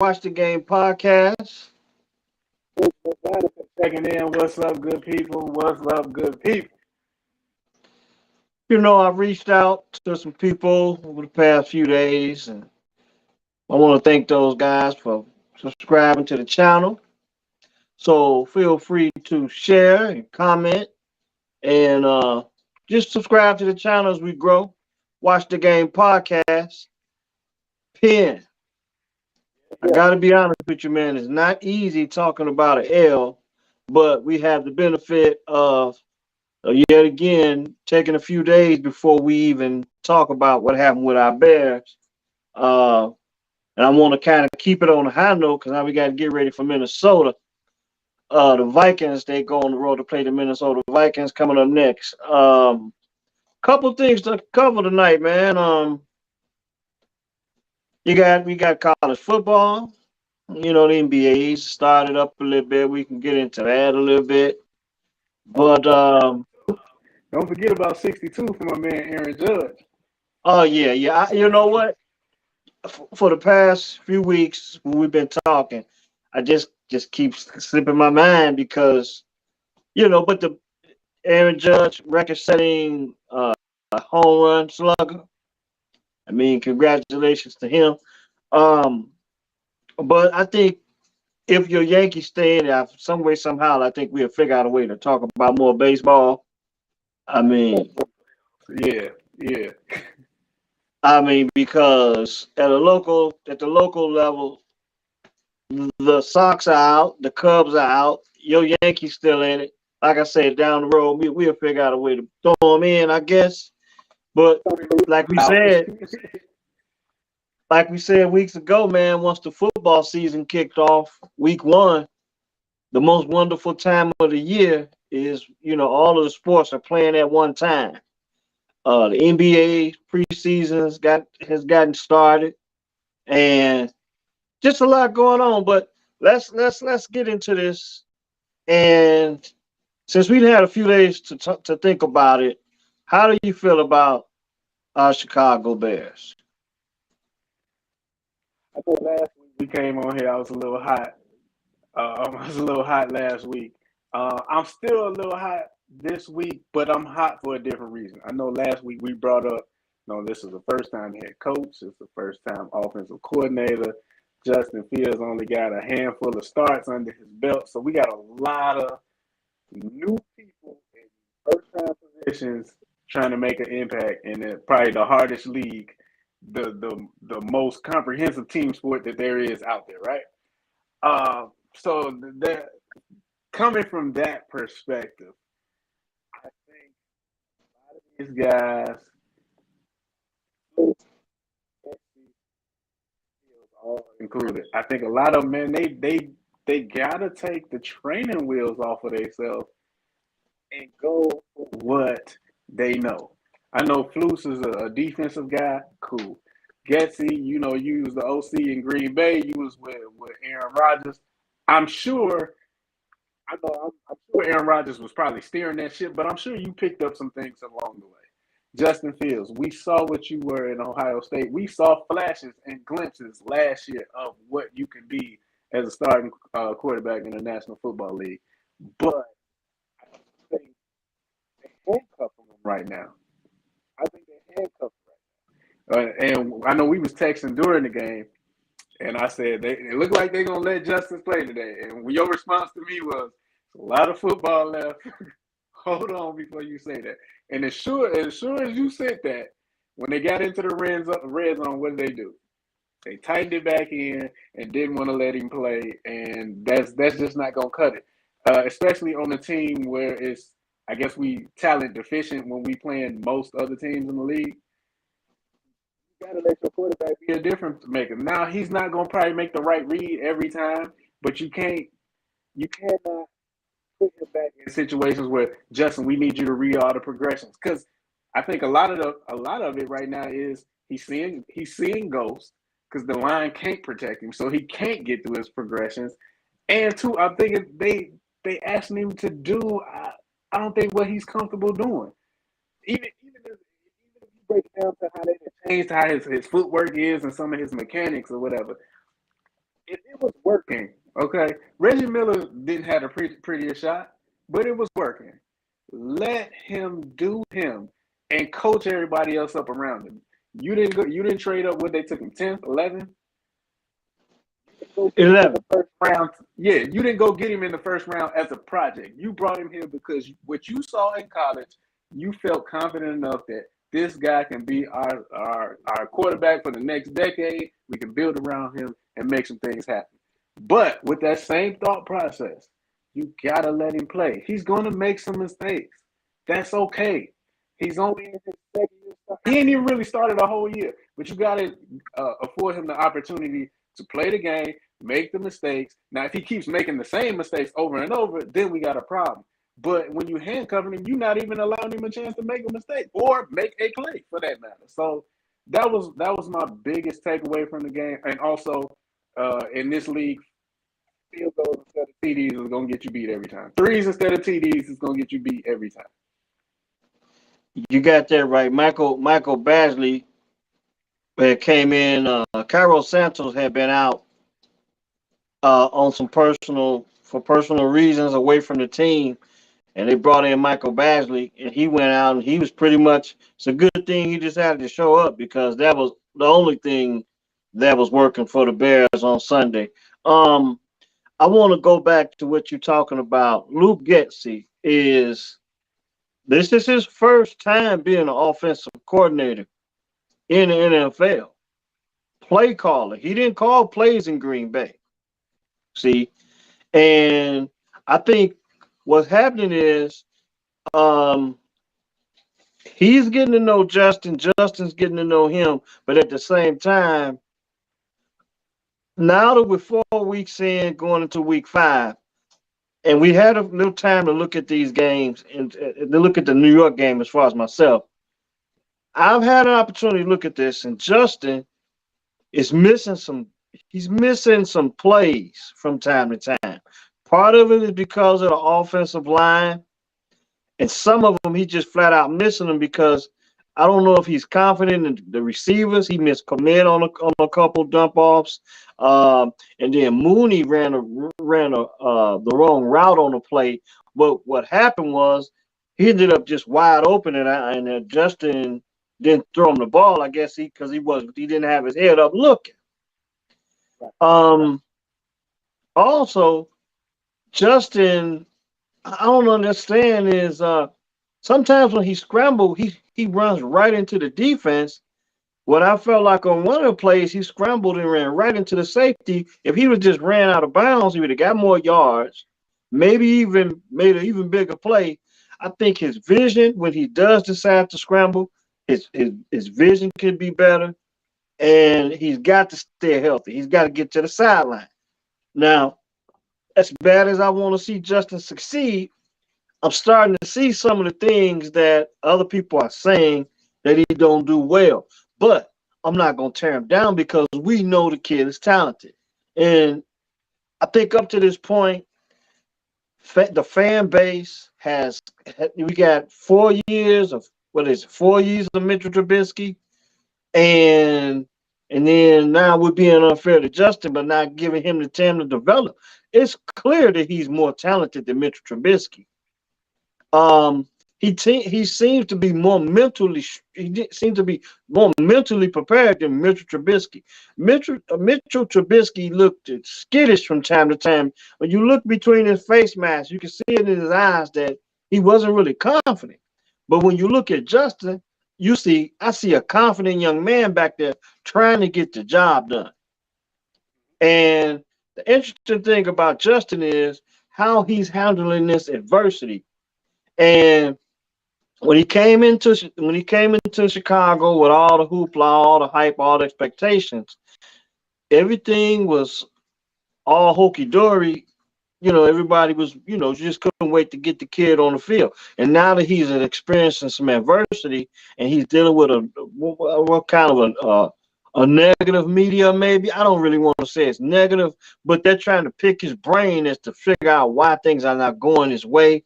Watch the Game podcast. Checking in. What's up, good people? What's up, good people? I reached out to some people over the past few days, and I want to thank those guys for subscribing to the channel. So feel free to share and comment and just subscribe to the channel as we grow. Watch the Game podcast. Pin. I got to be honest with you, man. It's not easy talking about an L, but we have the benefit of yet again taking a few days before we even talk about what happened with our Bears. Uh, and I want to kind of keep it on a high note because now we got to get ready for Minnesota. The Vikings, they go on the road to play the Minnesota Vikings coming up next. Couple things to cover tonight, man. We got college football. The NBA's started up a little bit. We can get into that a little bit. But Don't forget about 62 for my man Aaron Judge. oh yeah. You know what? For the past few weeks when we've been talking, I just keep slipping my mind because but the Aaron Judge record-setting home run slugger. I mean, congratulations to him. Um, but I think if your Yankees stay in there some way somehow, I think we'll figure out a way to talk about more baseball. I mean, Yeah, yeah. because at the local level, the Sox are out, the Cubs are out, your Yankees still in it. Like I said, down the road, we'll figure out a way to throw them in, I guess. But like we said, weeks ago, man, once the football season kicked off, week one, the most wonderful time of the year is, all of the sports are playing at one time. The NBA preseason has gotten started, and just a lot going on. But let's get into this. And since we've had a few days to think about it, how do you feel about our Chicago Bears? I know last week we came on here. I was a little hot. I was a little hot last week. I'm still a little hot this week, but I'm hot for a different reason. I know last week we brought up, this is the first time head coach. It's the first time offensive coordinator. Justin Fields only got a handful of starts under his belt. So we got a lot of new people in first-time positions trying to make an impact in probably the hardest league, the most comprehensive team sport that there is out there, right? So that coming from that perspective, I think a lot of these guys, all included, I think a lot of them, man, they gotta take the training wheels off of themselves and go for what they know. I know Flus is a defensive guy, cool. Getsy, you was the OC in Green Bay. You was with Aaron Rodgers. I'm sure. I'm sure Aaron Rodgers was probably steering that ship, but I'm sure you picked up some things along the way. Justin Fields, we saw what you were in Ohio State. We saw flashes and glimpses last year of what you can be as a starting quarterback in the National Football League. But I think they handcuff him right now. I think they handcuff him right now. And I know we was texting during the game, and I said, it looked like they're going to let Justin play today. And your response to me was, a lot of football left. Hold on before you say that. And as sure as you said that, when they got into the red zone, what did they do? They tightened it back in and didn't want to let him play. And that's just not going to cut it, especially on a team where it's, I guess, we talent deficient when we playing most other teams in the league. You got to let your quarterback be a difference maker. Now, he's not going to probably make the right read every time, but you cannot put him back in situations where, Justin, we need you to read all the progressions. Because I think a lot of it right now is he's seeing ghosts because the line can't protect him, so he can't get through his progressions. And two, I'm thinking they asking him to do I don't think what he's comfortable doing. Even if you break it down to how they changed how his footwork is and some of his mechanics or whatever, if it was working, okay, Reggie Miller didn't have a prettier shot, but it was working. Let him do him and coach everybody else up around him. You didn't go. You didn't trade up. What they took him 10th, 11th. Go get him in 11. the first round. Yeah, you didn't go get him in the first round as a project. You brought him here because what you saw in college, you felt confident enough that this guy can be our quarterback for the next decade. We can build around him and make some things happen. But with that same thought process, you gotta let him play. He's gonna make some mistakes. That's okay. He's only in his second year. He ain't even really started a whole year, but you gotta afford him the opportunity to play the game, make the mistakes. Now, if he keeps making the same mistakes over and over, then we got a problem. But when you handcuffing him, you're not even allowing him a chance to make a mistake or make a play for that matter. So that was my biggest takeaway from the game. And also, in this league, field goals instead of TDs is gonna get you beat every time. Threes instead of TDs is gonna get you beat every time. You got that right. Michael Basley came in. Cairo Santos had been out on some personal reasons away from the team, and they brought in Michael Basley, and he went out and he was pretty much. It's a good thing he decided to show up because that was the only thing that was working for the Bears on Sunday. Um, I want to go back to what you're talking about. Luke Getsy is this is his first time being an offensive coordinator in the NFL. Play caller. He didn't call plays in Green Bay. See, and I think what's happening is um, he's getting to know Justin. Justin's getting to know him. But at the same time, now that we're 4 weeks in, going into week 5, and we had a little time to look at these games and to look at the New York game as far as myself. I've had an opportunity to look at this, and Justin is missing some. He's missing some plays from time to time. Part of it is because of the offensive line, and some of them he just flat out missing them because I don't know if he's confident in the receivers. He missed commit on a couple dump offs, and then Mooney ran the wrong route on the play. But what happened was he ended up just wide open, and Justin didn't throw him the ball. I guess he didn't have his head up looking. Um, Also, Justin, I don't understand is sometimes when he scrambled, he runs right into the defense. What I felt like on one of the plays, he scrambled and ran right into the safety. If he was just ran out of bounds, he would have got more yards, maybe even made an even bigger play. I think his vision when he does decide to scramble, his vision could be better, and he's got to stay healthy. He's got to get to the sideline. Now, as bad as I want to see Justin succeed, I'm starting to see some of the things that other people are saying that he don't do well. But I'm not going to tear him down because we know the kid is talented. And I think up to this point, the fan base we got 4 years of what is it, 4 years of Mitchell Trubisky, and then now we're being unfair to Justin, but not giving him the time to develop. It's clear that he's more talented than Mitchell Trubisky. Um, he seems to be more mentally seems to be more mentally prepared than Mitchell Trubisky. Mitchell Trubisky looked skittish from time to time. When you look between his face masks, you can see it in his eyes that he wasn't really confident. But when you look at Justin, I see a confident young man back there trying to get the job done. And the interesting thing about Justin is how he's handling this adversity. And when he came into Chicago with all the hoopla, all the hype, all the expectations, everything was all hokey dory. Everybody was, just couldn't wait to get the kid on the field. And now that he's experiencing some adversity and he's dealing with what kind of a negative media, maybe I don't really want to say it's negative, but they're trying to pick his brain as to figure out why things are not going his way.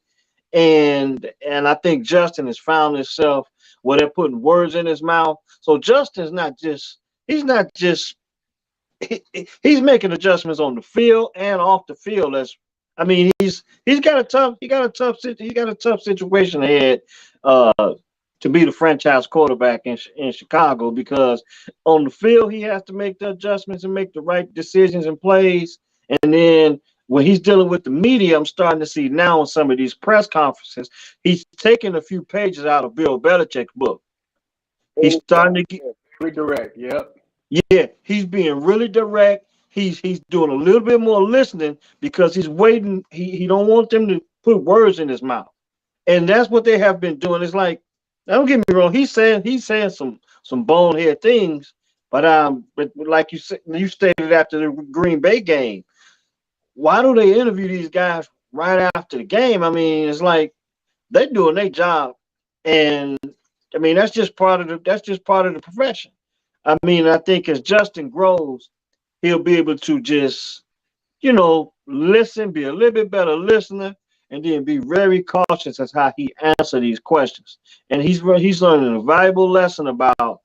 And I think Justin has found himself where they're putting words in his mouth. So Justin's not just he's not just he's making adjustments on the field and off the field. I mean, he's got a tough situation ahead uh, to be the franchise quarterback in Chicago, because on the field he has to make the adjustments and make the right decisions and plays, and then when he's dealing with the media, I'm starting to see now in some of these press conferences, he's taking a few pages out of Bill Belichick's book. He's starting to get very direct. Yep. Yeah, he's being really direct. He's doing a little bit more listening because he's waiting. He don't want them to put words in his mouth, and that's what they have been doing. It's like, don't get me wrong. He's saying some bonehead things, but like you stated after the Green Bay game, why do they interview these guys right after the game? I mean, it's like they're doing their job, and I mean that's just part of the profession. I mean, I think as Justin grows, he'll be able to just, listen, be a little bit better listener, and then be very cautious as how he answer these questions. And he's learning a valuable lesson about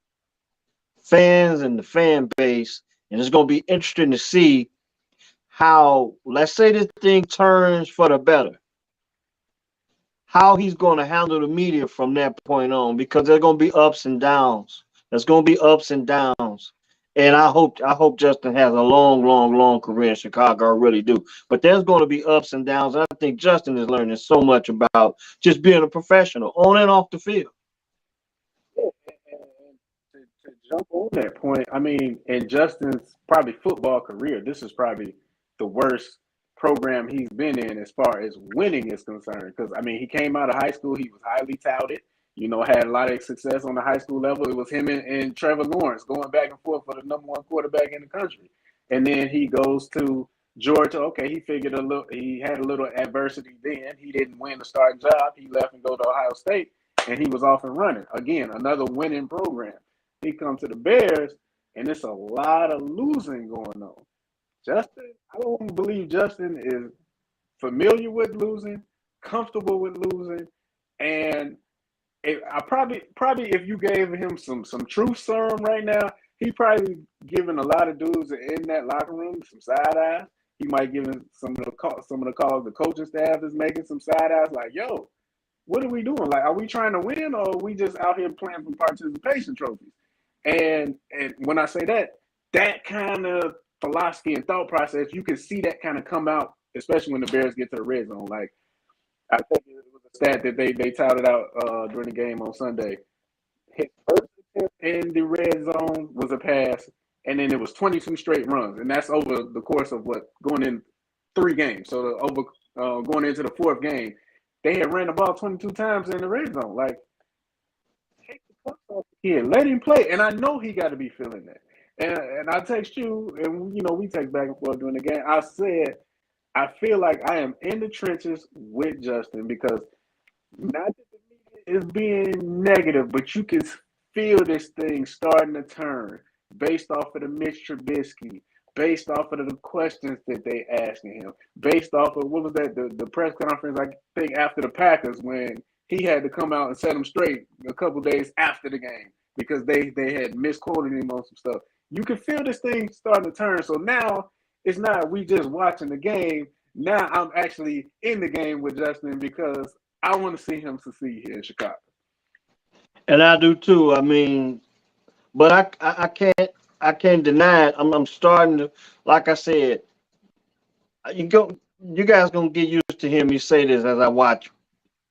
fans and the fan base, and it's going to be interesting to see how, let's say, this thing turns for the better, how he's going to handle the media from that point on, because there's going to be ups and downs. There's going to be ups and downs. And I hope Justin has a long, long, long career in Chicago. I really do. But there's going to be ups and downs. And I think Justin is learning so much about just being a professional on and off the field. Yeah, and to jump on that point, I mean, in Justin's probably football career, this is probably the worst program he's been in as far as winning is concerned. Because I mean, he came out of high school, he was highly touted. Had a lot of success on the high school level. It was him and Trevor Lawrence going back and forth for the number one quarterback in the country. And then he goes to Georgia. Okay, he had a little adversity then. He didn't win the starting job. He left and go to Ohio State, and he was off and running. Again, another winning program. He comes to the Bears, and it's a lot of losing going on. Justin, I don't believe Justin is familiar with losing, comfortable with losing, and I probably if you gave him some truth serum right now, he probably giving a lot of dudes in that locker room some side eyes. He might give some of the calls the coaching staff is making some side eyes like, yo, what are we doing? Like, are we trying to win, or are we just out here playing for participation trophies? And when I say that kind of philosophy and thought process, you can see that kind of come out, especially when the Bears get to the red zone. Like, I think it was a stat that they touted out during the game on Sunday. His first attempt in the red zone was a pass, and then it was 22 straight runs, and that's over the course of going in 3 games. So going into the 4th game, they had ran the ball 22 times in the red zone. Like, take the cuffs off the kid, let him play, and I know he got to be feeling that. And I text you, and we text back and forth during the game. I said, I feel like I am in the trenches with Justin, because not that the media is being negative, but you can feel this thing starting to turn based off of the Mitch Trubisky, based off of the questions that they asking him, based off of what was that the press conference, I think after the Packers, when he had to come out and set them straight a couple days after the game because they had misquoted him on some stuff. You can feel this thing starting to turn. So now it's not we just watching the game. Now I'm actually in the game with Justin because I want to see him succeed here in Chicago. And I do too. I mean, but I can't deny it. I'm starting to, like I said, you guys gonna get used to hear me say this as I watch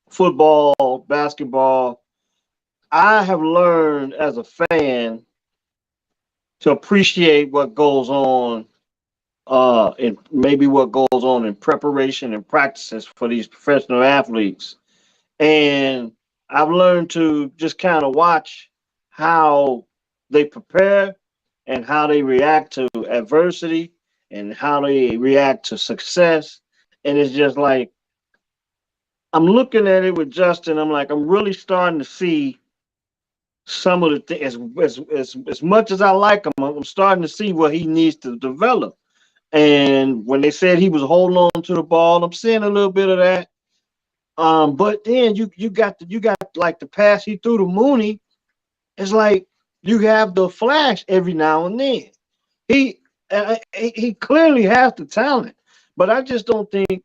football, basketball. I have learned as a fan to appreciate what goes on, and maybe what goes on in preparation and practices for these professional athletes. And I've learned to just kind of watch how they prepare and how they react to adversity and how they react to success. And it's just like I'm looking at it with Justin. I'm like, I'm really starting to see some of the things. As much as I like him, I'm starting to see what he needs to develop. And when they said he was holding on to the ball, I'm seeing a little bit of that. But then you got like the pass he threw to Mooney. It's like you have the flash every now and then. He He clearly has the talent, but I just don't think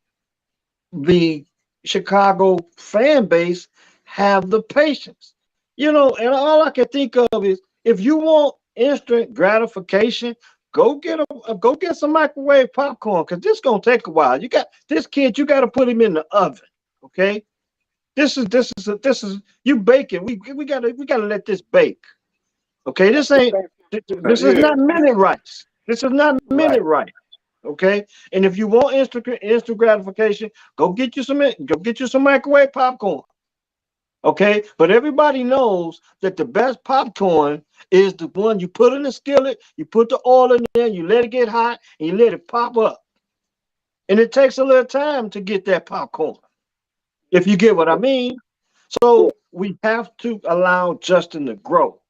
the Chicago fan base have the patience. And all I can think of is if you want instant gratification, go get some microwave popcorn because this gonna take a while. You got this kid, you got to put him in the oven. Okay, this is you baking. We gotta let this bake. Okay, this is Yeah, not minute rice. This is not right. minute rice. Okay, and if you want instant gratification, go get you some microwave popcorn. Okay, but everybody knows that the best popcorn is the one you put in the skillet, you put the oil in there, you let it get hot, and you let it pop up. And it takes a little time to get that popcorn, if you get what I mean. Yeah. So we have to allow Justin to grow.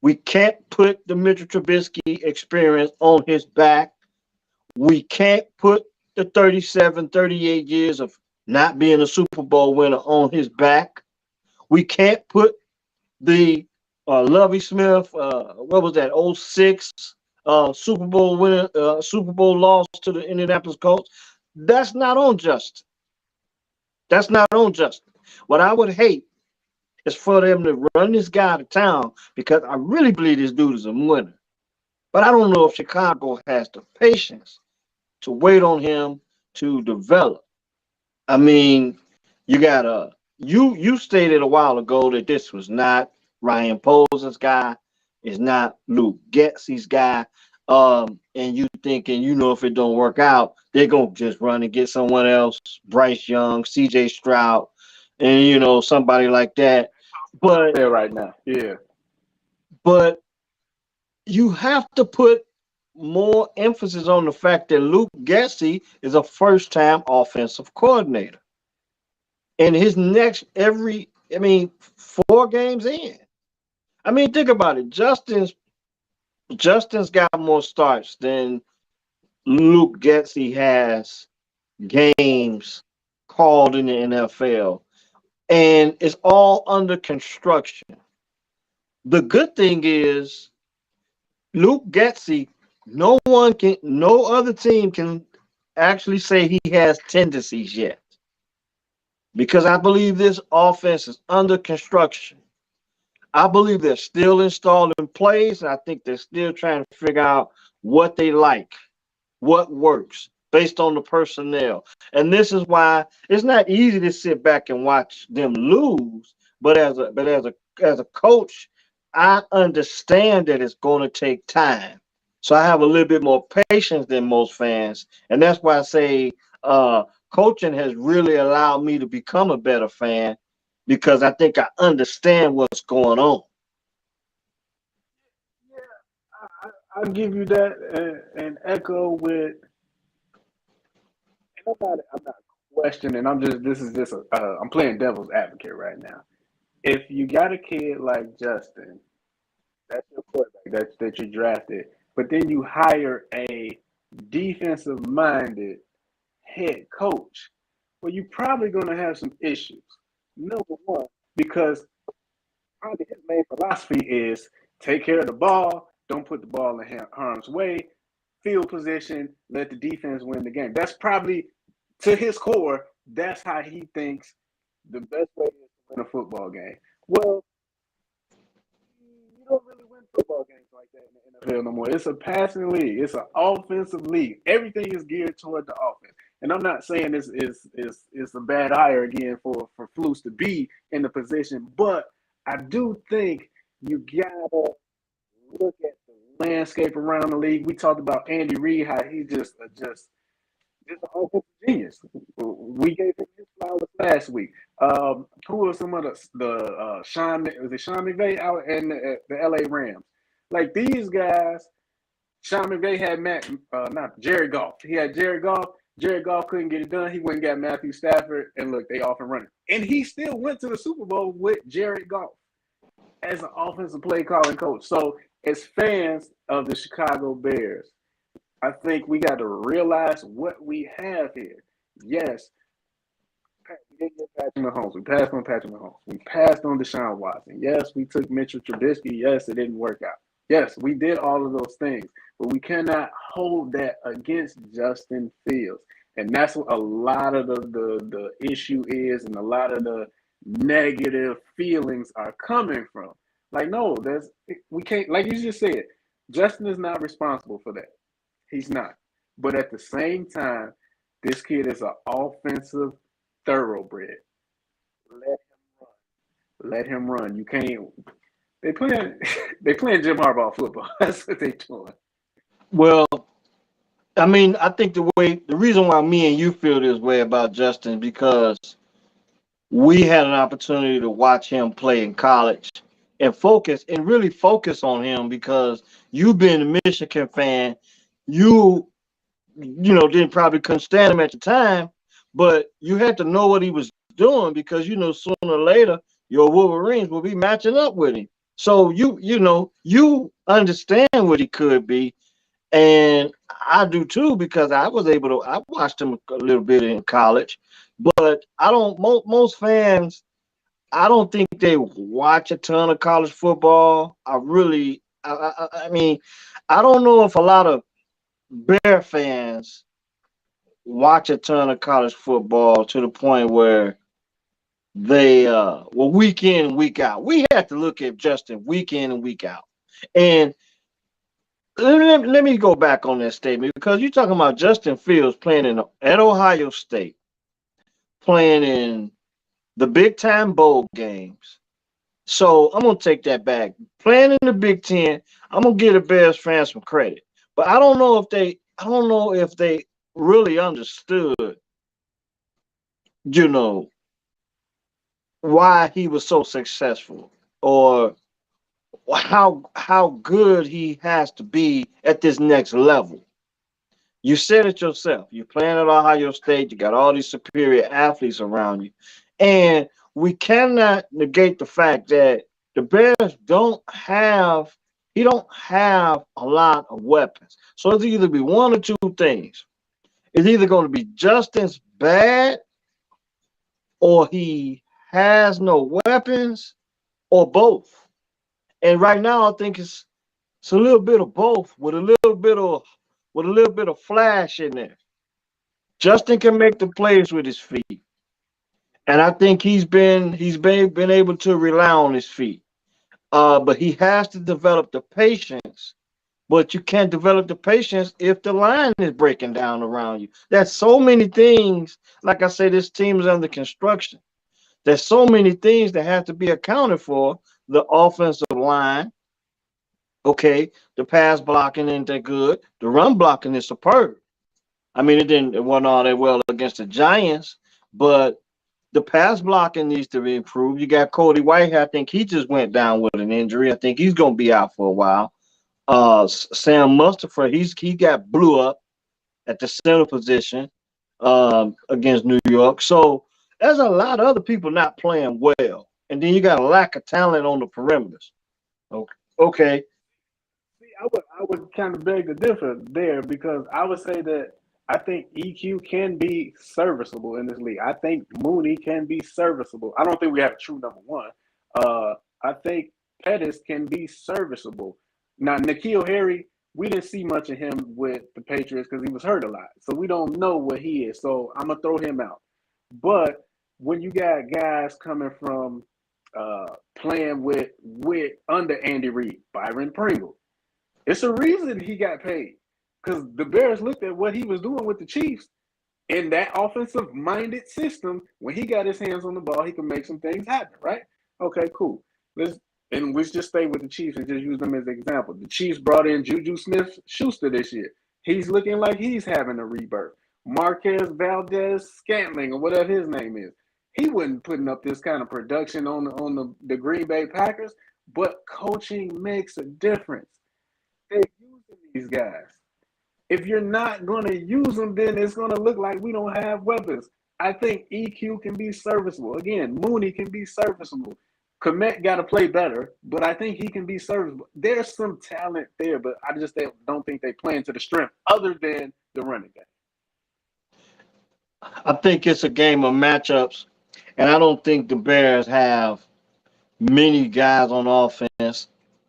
We can't put the Mitchell Trubisky experience on his back. We can't put the 37, 38 years of not being a Super Bowl winner on his back. We can't put the Lovey Smith, what was that, '06 Super Bowl winner, Super Bowl loss to the Indianapolis Colts. That's not on Justin. That's not on Justin. What I would hate is for them to run this guy to town because I really believe this dude is a winner. But I don't know if Chicago has the patience to wait on him to develop. I mean, you stated a while ago that this was not Ryan Poser's guy, it's not Luke Getsy's guy. And you thinking, if it don't work out, they're gonna just run and get someone else, Bryce Young, CJ Stroud, and somebody like that. But There right now. Yeah. but you have to put more emphasis on the fact that Luke Getsy is a first time offensive coordinator. And his next I mean, 4 games in. I mean, think about it. Justin's got more starts than Luke Getsy has games called in the NFL. And it's all under construction. The good thing is Luke Getsy, no other team can actually say he has tendencies yet. Because I believe this offense is under construction. I believe they're still installing plays, and I think they're still trying to figure out what they like, what works based on the personnel. And this is why it's not easy to sit back and watch them lose. But as a coach, I understand that it's going to take time. So I have a little bit more patience than most fans, and that's why I say coaching has really allowed me to become a better fan because I think I understand what's going on. I'll give you that and echo with. And I'm not questioning. This is just I'm playing devil's advocate right now. If you got a kid like Justin, that's your quarterback that you drafted, but then you hire a defensive minded head coach, well, you're probably going to have some issues. Number one, because probably his main philosophy is take care of the ball, don't put the ball in harm's way, field position, let the defense win the game. That's probably to his core. That's how he thinks the best way is to win a football game. Well, you don't really win football games like that in the NFL no more. It's a passing league. It's an offensive league. Everything is geared toward the offense. And I'm not saying this is a bad hire again for Flus to be in the position, but I do think you gotta look at the landscape around the league. We talked about Andy Reid, how he just an offensive genius. We gave him his flowers last week. Who are some of the Sean McVay out in the LA Rams? Like these guys, Sean McVay had not Jared Goff. He had Jared Goff. Jared Goff couldn't get it done. He went and got Matthew Stafford, and look, they off and running. And he still went to the Super Bowl with Jared Goff as an offensive play calling coach. So, as fans of the Chicago Bears, I think we got to realize what we have here. Yes, we didn't get Patrick Mahomes. We passed on Patrick Mahomes. We passed on Deshaun Watson. Yes, we took Mitchell Trubisky. Yes, it didn't work out. Yes, we did all of those things. but we cannot hold that against Justin Fields. And that's what a lot of the issue is, and a lot of the negative feelings are coming from. Like, no, we can't, like you just said, Justin is not responsible for that. He's not. But at the same time, this kid is an offensive thoroughbred. Let Let him run. You can't. They playing. They playing Jim Harbaugh football. That's what they doing. Well, I mean, I think the reason why me and you feel this way about Justin is because we had an opportunity to watch him play in college and really focus on him because you being a Michigan fan, you didn't probably couldn't stand him at the time, but you had to know what he was doing because sooner or later your Wolverines will be matching up with him. So you understand what he could be, and I do too because I watched him a little bit in college, but I don't most fans I don't think they watch a ton of college football. I mean, I don't know if a lot of Bear fans watch a ton of college football to the point where they week in and week out. We have to look at Justin week in and week out. And let me go back on that statement because you're talking about Justin Fields playing at Ohio State, playing in the big time bowl games. So I'm gonna take that back. Playing in the Big Ten, I'm gonna give the Bears fans some credit. But I don't know if they really understood, you know, why he was so successful or how good he has to be at this next level. You said it yourself. You're playing at Ohio State. You got all these superior athletes around you, and we cannot negate the fact that the Bears don't have. He don't have a lot of weapons. So it's either be one or two things. It's either going to be Justin's bad, or he has no weapons, or both. And right now, I think it's a little bit of both with a little bit of flash in there. Justin can make the plays with his feet, and I think he's been able to rely on his feet. But he has to develop the patience. But you can't develop the patience if the line is breaking down around you. There's so many things. Like I say, this team is under construction. There's so many things that have to be accounted for. The offensive line, okay, the pass blocking ain't that good. The run blocking is superb. I mean, it wasn't all that well against the Giants, but the pass blocking needs to be improved. You got Cody White. I think he just went down with an injury. I think he's going to be out for a while. Sam Mustipher, he got blew up at the center position against New York. So there's a lot of other people not playing well, and then you got a lack of talent on the perimeters. Okay, okay. See, I would kind of beg to differ there because I would say that I think EQ can be serviceable in this league. I think Mooney can be serviceable. I don't think we have a true number one. I think Pettis can be serviceable. Now, N'Keal Harry, we didn't see much of him with the Patriots because he was hurt a lot. So we don't know what he is. So I'm going to throw him out. But when you got guys coming from playing with under Andy Reid, Byron Pringle, it's a reason he got paid because the Bears looked at what he was doing with the Chiefs in that offensive minded system. When he got his hands on the ball, he could make some things happen, right? Okay, cool. Let's just stay with the Chiefs and just use them as an example. The Chiefs brought in Juju Smith Schuster this year. He's looking like he's having a rebirth. Marquez Valdez Scantling, or whatever his name is. He wasn't putting up this kind of production on the Green Bay Packers, but coaching makes a difference. They're using these guys. If you're not going to use them, then it's going to look like we don't have weapons. I think EQ can be serviceable. Again, Mooney can be serviceable. Komet got to play better, but I think he can be serviceable. There's some talent there, but I just don't think they play into the strength other than the running game. I think it's a game of matchups, and I don't think the Bears have many guys on offense.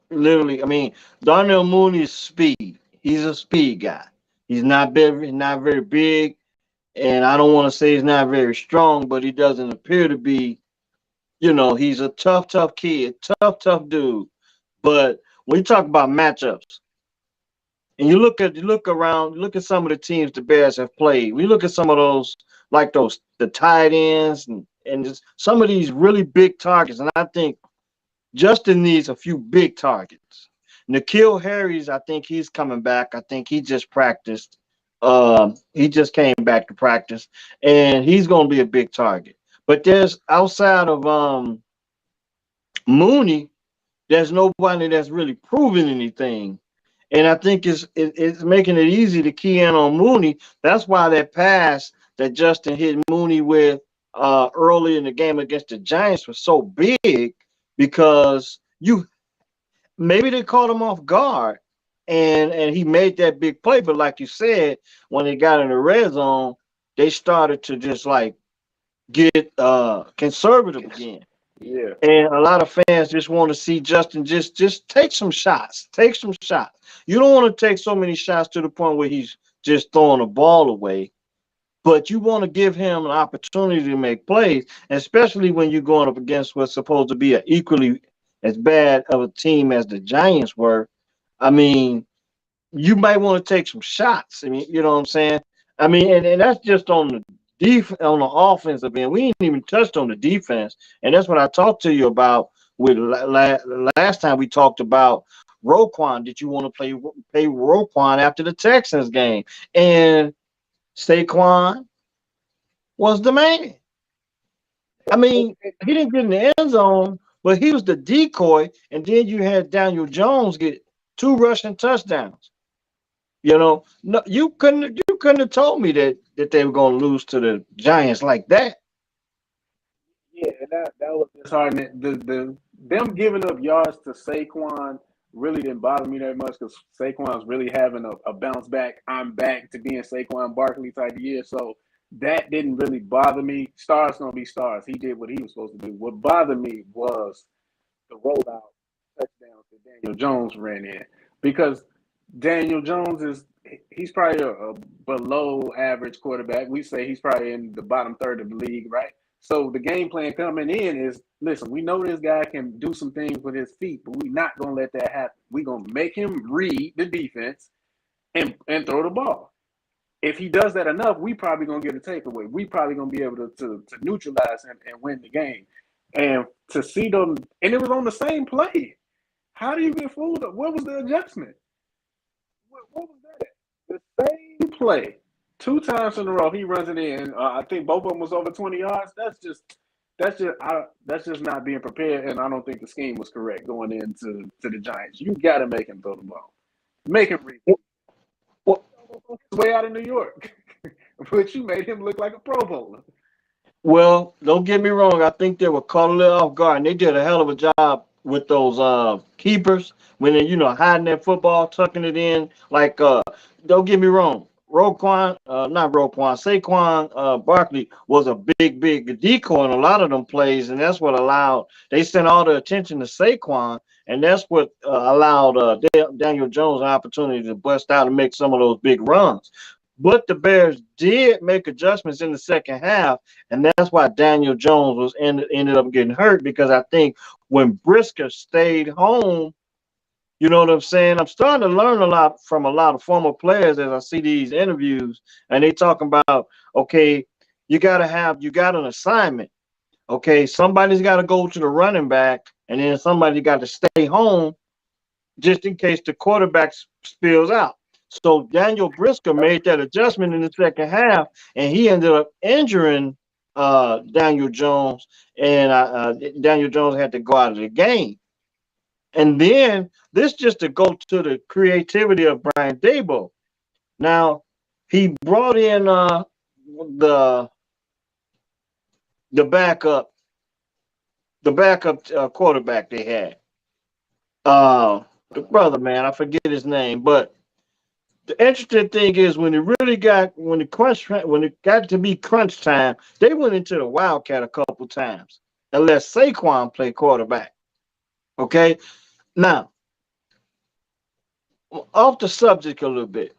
Literally, I mean, Darnell Mooney's speed. He's a speed guy. Not very big, and I don't want to say he's not very strong, but he doesn't appear to be. He's a tough kid, tough dude. But when you talk about matchups, and you look around, look at some of the teams the Bears have played. We look at some of those, like the tight ends and just some of these really big targets. And I think Justin needs a few big targets. N'Keal Harris, I think he's coming back. I think he just practiced. He just came back to practice, and he's going to be a big target. But there's outside of Mooney, there's nobody that's really proven anything. And I think it's making it easy to key in on Mooney. That's why that pass that Justin hit Mooney with early in the game against the Giants was so big because you maybe they caught him off guard and he made that big play. But like you said, when they got in the red zone, they started to just like get conservative again. Yeah. And a lot of fans just want to see Justin just take some shots. Take some shots. You don't want to take so many shots to the point where he's just throwing the ball away, but you want to give him an opportunity to make plays, especially when you're going up against what's supposed to be an equally as bad of a team as the Giants were. I mean, you might want to take some shots. I mean, you know what I'm saying? I mean, and that's just on the on the offensive end. We ain't even touched on the defense, and that's what I talked to you about with last time we talked about Roquan. Did you want to play Roquan after the Texans game? And Saquon was the man. I mean, he didn't get in the end zone, but he was the decoy, and then you had Daniel Jones get 2 rushing touchdowns. No, you couldn't have told me that they were going to lose to the Giants like that. Yeah, and that was disheartening. The them giving up yards to Saquon really didn't bother me that much because Saquon's really having a bounce back. I'm back to being Saquon Barkley type of year, so that didn't really bother me. Stars gonna be stars. He did what he was supposed to do. What bothered me was the rollout touchdowns that Daniel Jones ran in because Daniel Jones he's probably a below average quarterback. We say he's probably in the bottom third of the league, right? So the game plan coming in is listen, we know this guy can do some things with his feet, but we're not gonna let that happen. We're gonna make him read the defense and throw the ball. If he does that enough, we probably gonna get a takeaway. We probably gonna be able to neutralize him and win the game. And to see them, and it was on the same play. How do you get fooled? What was the adjustment? What was that? The same play, 2 times in a row, he runs it in. I think both of them was over 20 yards. That's just not being prepared, and I don't think the scheme was correct going into the Giants. You got to make him throw the ball, make him read. Well, Way out of New York, but you made him look like a Pro Bowler. well, don't get me wrong. I think they were caught a little off guard, and they did a hell of a job with those keepers when they, hiding that football, tucking it in. Like, don't get me wrong. Not Roquan, Saquon Barkley was a big decoy in a lot of them plays, and that's what allowed they sent all the attention to Saquon, and that's what allowed Daniel Jones an opportunity to bust out and make some of those big runs. But the Bears did make adjustments in the second half, and that's why Daniel Jones ended up getting hurt because I think when Brisker stayed home, you know what I'm saying? I'm starting to learn a lot from a lot of former players as I see these interviews, and they talking about, okay, you got an assignment. Okay, somebody's got to go to the running back, and then somebody got to stay home just in case the quarterback spills out. So Daniel Brisker made that adjustment in the second half, and he ended up injuring Daniel Jones, and Daniel Jones had to go out of the game. And then this just to go to the creativity of Brian Dable. Now he brought in the the backup quarterback they had. The brother, man, I forget his name, but the interesting thing is when it got to be crunch time, they went into the Wildcat a couple times and let Saquon play quarterback. Okay, now off the subject a little bit.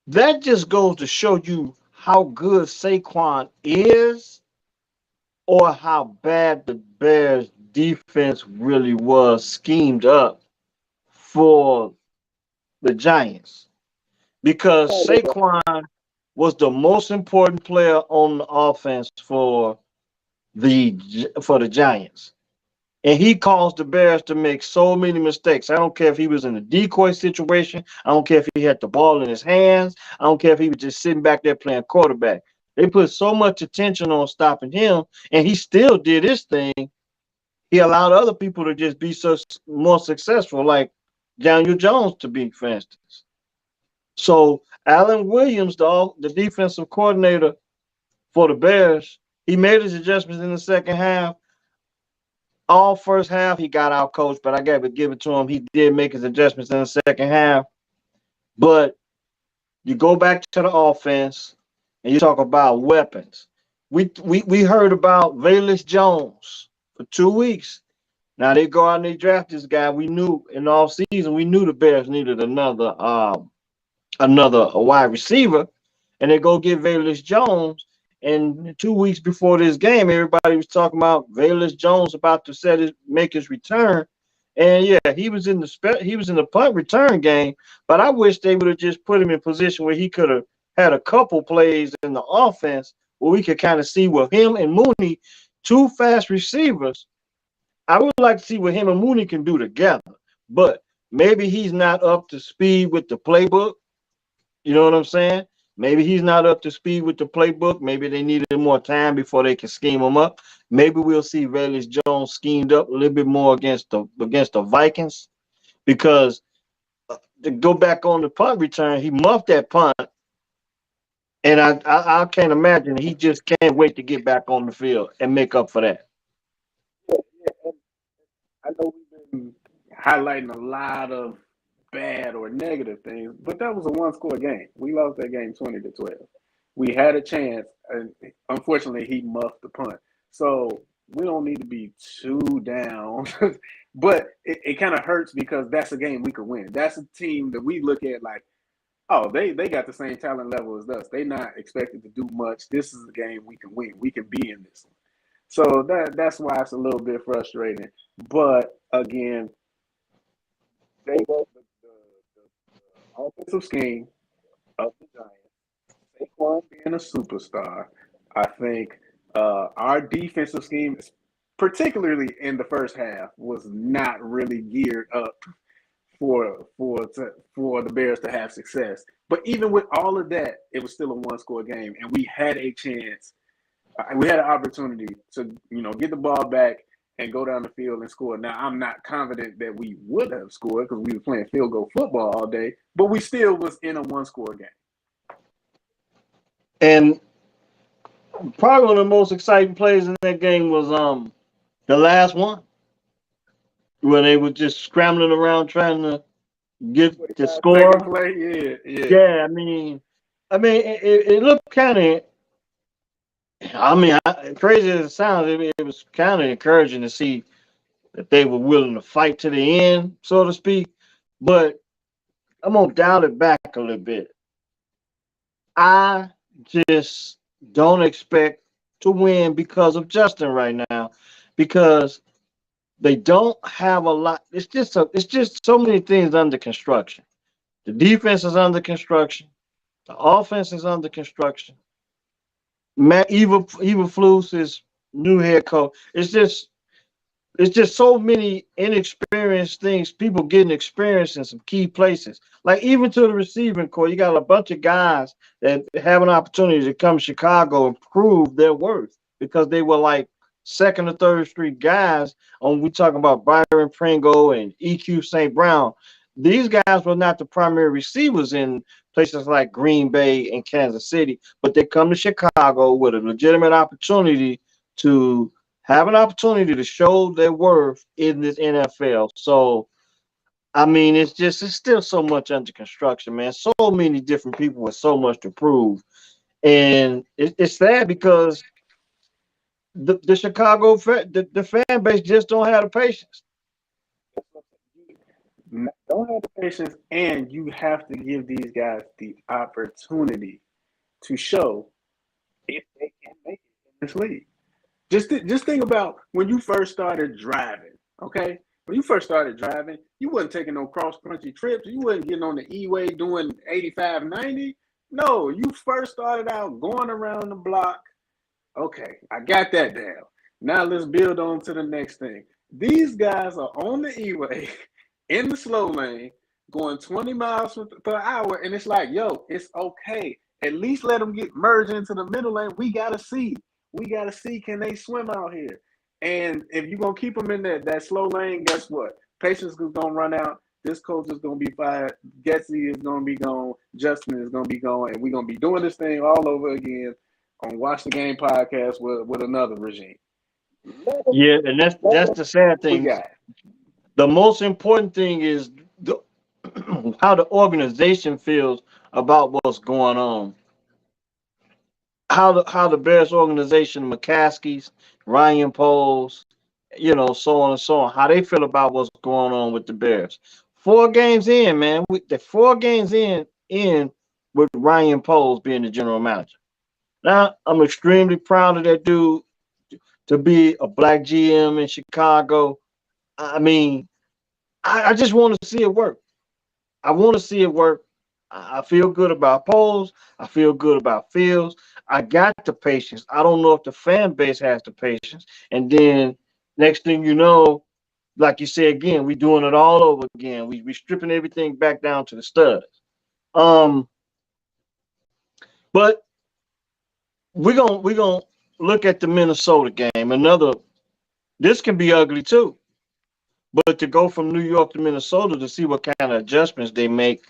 That just goes to show you how good Saquon is, or how bad the Bears defense really was schemed up for the Giants. Because Saquon was the most important player on the offense for the Giants. And he caused the Bears to make so many mistakes. I don't care if he was in a decoy situation. I don't care if he had the ball in his hands. I don't care if he was just sitting back there playing quarterback. They put so much attention on stopping him, and he still did his thing. He allowed other people to just be so more successful, like Daniel Jones to be, for instance. So Alan Williams, the defensive coordinator for the Bears, he made his adjustments in the second half. All first half, he got out coached, but I got to give it to him. He did make his adjustments in the second half. But you go back to the offense and you talk about weapons. We heard about Velus Jones for 2 weeks. Now they go out and they draft this guy. We knew in the offseason, we knew the Bears needed another wide receiver, and they go get Velus Jones. And 2 weeks before this game, everybody was talking about Velus Jones about to make his return. And yeah, he was in the punt return game, but I wish they would have just put him in position where he could have had a couple plays in the offense where we could kind of see what him and Mooney, two fast receivers. I would like to see what him and Mooney can do together, but maybe he's not up to speed with the playbook. You know what I'm saying? Maybe he's not up to speed with the playbook. Maybe they needed more time before they can scheme him up. Maybe we'll see Velus Jones schemed up a little bit more against the Vikings, because to go back on the punt return, he muffed that punt, and I can't imagine he just can't wait to get back on the field and make up for that. I know we've been highlighting a lot of bad or negative things, but that was a one-score game. We lost that game 20-12. We had a chance, and unfortunately, he muffed the punt. So we don't need to be too down, but it kind of hurts because that's a game we could win. That's a team that we look at like, oh, they got the same talent level as us. They're not expected to do much. This is a game we can win. We can be in this one. So that's why it's a little bit frustrating. But again, they go the offensive scheme of the Giants. Saquon being a superstar, I think our defensive scheme, particularly in the first half, was not really geared up for the Bears to have success. But even with all of that, it was still a one-score game, and we had a chance. We had an opportunity to get the ball back and go down the field and score. Now, I'm not confident that we would have scored because we were playing field goal football all day, but we still was in a one-score game. And probably one of the most exciting plays in that game was the last one, when they were just scrambling around trying to get the score. Second play, yeah. Yeah, it looked kind of. Crazy as it sounds, it was kind of encouraging to see that they were willing to fight to the end, so to speak. But I'm gonna dial it back a little bit. I just don't expect to win because of Justin right now, because they don't have a lot. It's just so many things under construction. The defense is under construction. The offense is under construction. Matt Eberflus is new head coach. It's just so many inexperienced things. People getting experience in some key places. Like even to the receiving core, you got a bunch of guys that have an opportunity to come to Chicago and prove their worth because they were like second or third street guys. We talking about Byron Pringle and EQ St. Brown. These guys were not the primary receivers in places like Green Bay and Kansas City, but they come to Chicago with a legitimate opportunity to have an opportunity to show their worth in this NFL. So, it's still so much under construction, man. So many different people with so much to prove. And it's sad because the Chicago, the fan base just don't have the patience. Don't have the patience, and you have to give these guys the opportunity to show if they can make it in this league. Just think about when you first started driving, okay? When you first started driving, you wasn't taking no cross-country trips. You wasn't getting on the E-way doing 85, 90. No, you first started out going around the block. Okay, I got that down. Now let's build on to the next thing. These guys are on the E-way in the slow lane going 20 miles per hour, and it's like, yo, it's okay. At least let them get merged into the middle lane. We gotta see. We gotta see, can they swim out here? And if you're gonna keep them in that slow lane, guess what? Patience is gonna run out. This coach is gonna be fired. Getsy is gonna be gone. Justin is gonna be gone, and we're gonna be doing this thing all over again on Watch the Game podcast with another regime. Yeah, and that's the sad We thing. got The most important thing is the, how the organization feels about what's going on. How the Bears organization, McCaskey's, Ryan Poles, so on and so on, how they feel about what's going on with the Bears. 4 games in, man. The 4 games in with Ryan Poles being the general manager. Now I'm extremely proud of that dude to be a black GM in Chicago. I mean, I just want to see it work. I want to see it work. I feel good about Poles. I feel good about Fields. I got the patience. I don't know if the fan base has the patience. And then next thing you know, like you said again, we doing it all over again. We stripping everything back down to the studs. Um, but we're gonna look at the Minnesota game. This can be ugly too. But to go from New York to Minnesota to see what kind of adjustments they make.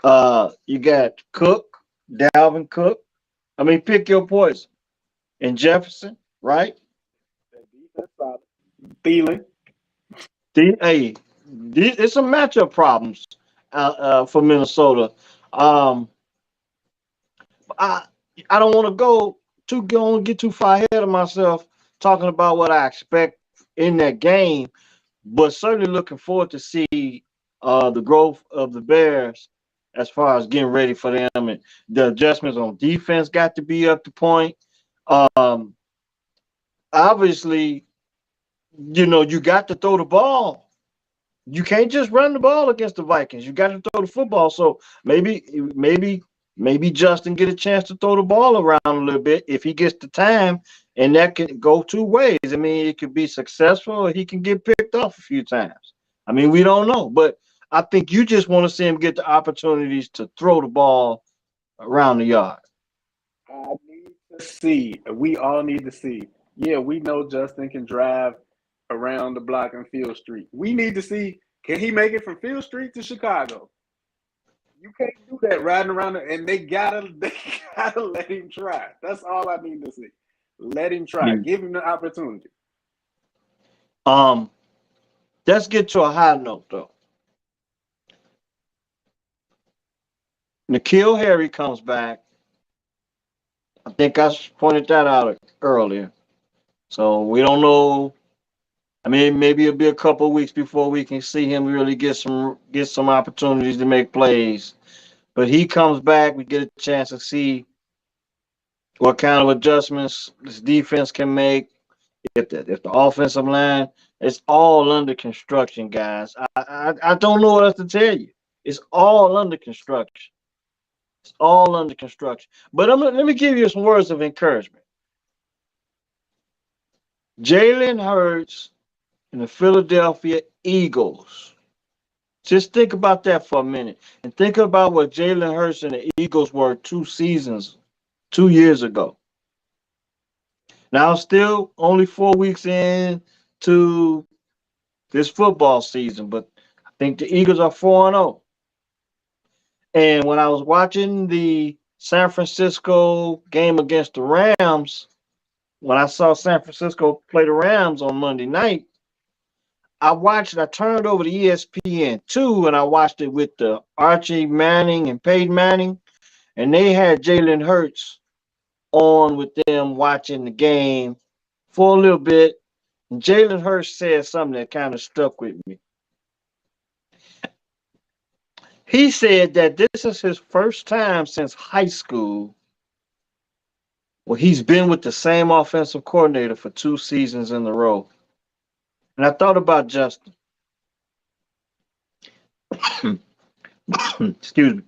You got Cook, Dalvin Cook. I mean, pick your poison. And Jefferson, right? that defense solid. Thielen. Hey, it's some matchup problems for Minnesota. Um, I I don't want to get too far ahead of myself talking about what I expect in that game, but certainly looking forward to see the growth of the Bears as far as getting ready for them, and the adjustments on defense got to be up to point. Um, Obviously, you got to throw the ball. You can't just run the ball against the Vikings. You got to throw the football. So maybe Justin get a chance to throw the ball around a little bit if he gets the time, and that can go 2 ways. I mean, it could be successful, or he can get picked off a few times. I mean, we don't know, but I think you just want to see him get the opportunities to throw the ball around the yard. I need to see. We all need to see. Yeah, we know Justin can drive around the block on Field Street. We need to see, can he make it from Field Street to Chicago? You can't do that riding around, and they gotta let him try. That's all I need to see. Let him try. Yeah. Give him the opportunity. Um, let's get to a high note though. Nikhil Harry comes back. I think I pointed that out earlier. So we don't know. I mean, maybe it'll be a couple of weeks before we can see him really get some opportunities to make plays. But he comes back, we get a chance to see what kind of adjustments this defense can make. If the offensive line, it's all under construction, guys. I don't know what else to tell you. It's all under construction. It's all under construction. But let me give you some words of encouragement. Jalen Hurts and the Philadelphia Eagles. Just think about that for a minute, and think about what Jalen Hurts and the Eagles were 2 years ago. Now, still only 4 weeks in to this football season, but I think the Eagles are 4-0. And when I was watching the San Francisco game against the Rams, when I saw San Francisco play the Rams on Monday night, I turned over to ESPN2 and I watched it with the Archie Manning and Peyton Manning, and they had Jalen Hurts on with them watching the game for a little bit. And Jalen Hurts said something that kind of stuck with me. He said that this is his first time since high school where he's been with the same offensive coordinator for 2 seasons in a row. And I thought about Justin. Excuse me.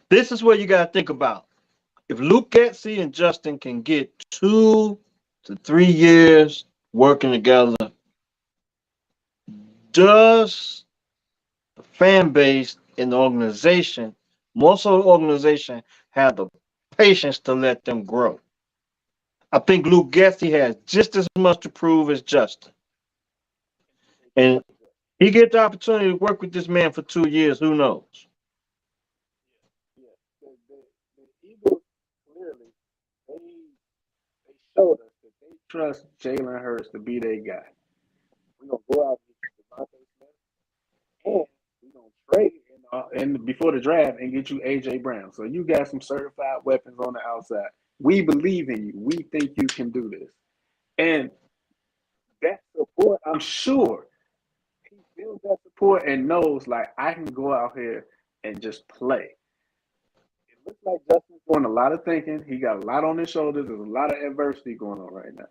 This is what you got to think about. If Luke Getzey and Justin can get 2 to 3 years working together, does the fan base in the organization, most of the organization, have the patience to let them grow? I think Luke Getzey has just as much to prove as Justin. And he gets the opportunity to work with this man for 2 years. Who knows? Yeah, the Eagles clearly they showed us that they trust Jalen Hurts to be their guy. We're gonna go out and get Devontae Smith, and we're gonna trade in before the draft and get you AJ Brown. So you got some certified weapons on the outside. We believe in you. We think you can do this. And that support, I'm sure he feels that support and knows like I can go out here and just play. It looks like Justin's doing a lot of thinking. He got a lot on his shoulders. There's a lot of adversity going on right now.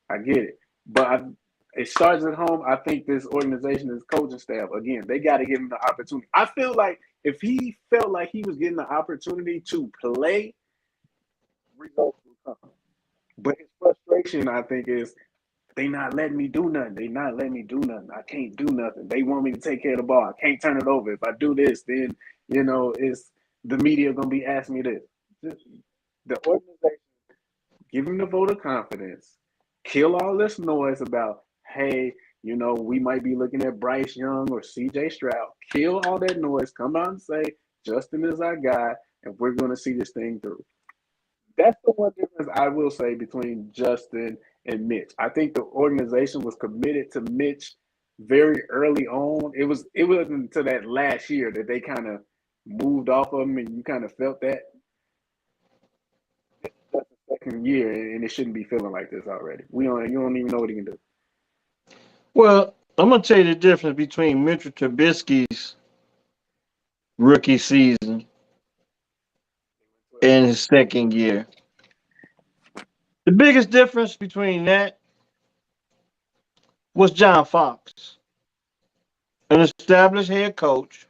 I get it. But it starts at home. I think this organization, this coaching staff, again, they got to give him the opportunity. I feel like if he felt like he was getting the opportunity to play, results will come. But his frustration, I think, is they not letting me do nothing. They not letting me do nothing. I can't do nothing. They want me to take care of the ball. I can't turn it over. If I do this, then it's the media gonna be asking me this. The organization give him the vote of confidence. Kill all this noise about, hey, we might be looking at Bryce Young or CJ Stroud. Kill all that noise. Come out and say Justin is our guy, and we're gonna see this thing through. That's the one difference I will say between Justin and Mitch. I think the organization was committed to Mitch very early on. It wasn't until that last year that they kind of moved off of him, and you kind of felt that. That's the second year, and it shouldn't be feeling like this already. You don't even know what he can do. Well, I'm going to tell you the difference between Mitchell Trubisky's rookie season and his second year. The biggest difference between that was John Fox, an established head coach,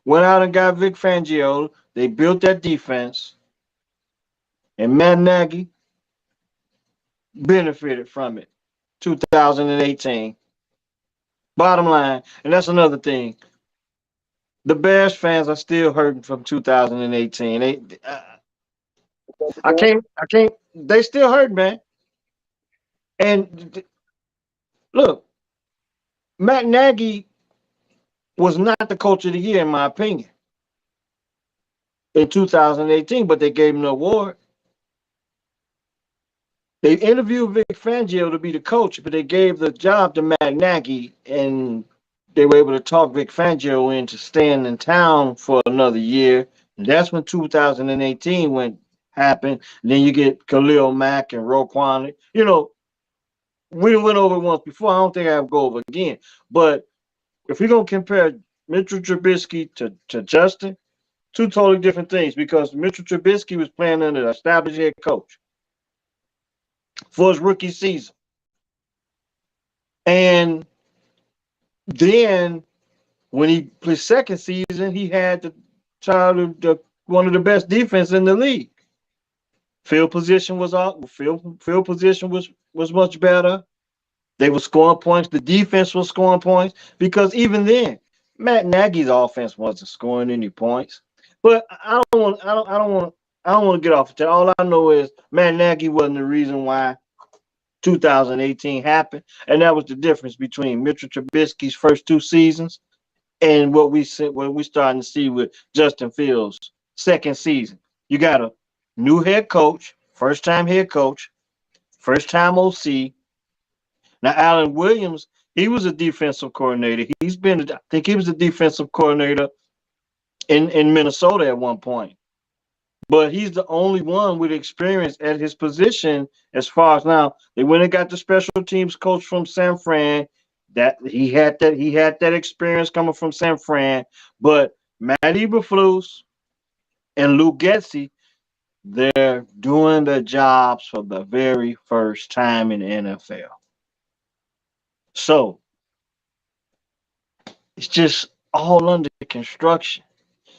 went out and got Vic Fangio. They built that defense, and Matt Nagy benefited from it. 2018. Bottom line, and that's another thing. The Bears fans are still hurting from 2018. I can't. They still hurt, man. And look, Matt Nagy was not the coach of the year, in my opinion, in 2018, but they gave him the award. They interviewed Vic Fangio to be the coach, but they gave the job to Matt Nagy, and they were able to talk Vic Fangio into staying in town for another year. And that's when 2018 happened. And then you get Khalil Mack and Roquan. We went over it once before. I don't think I have to go over again. But if we're gonna compare Mitchell Trubisky to Justin, two totally different things, because Mitchell Trubisky was playing under an established head coach for his rookie season. And then when he played second season, he had one of the best defense in the league. Field position was up. Field position was much better. They were scoring points. The defense was scoring points, because even then, Matt Nagy's offense wasn't scoring any points. But I don't want to get off of that. All I know is Matt Nagy wasn't the reason why 2018 happened, and that was the difference between Mitchell Trubisky's first 2 seasons and what we starting to see with Justin Fields' second season. You got a new head coach, first time head coach, first time OC. Now Alan Williams, he was a defensive coordinator. I think he was a defensive coordinator in Minnesota at one point. But he's the only one with experience at his position as far as now. They went and got the special teams coach from San Fran. That he had that experience coming from San Fran, but Matt Eberflus and Luke Getzey, they're doing their jobs for the very first time in the NFL. So it's just all under construction.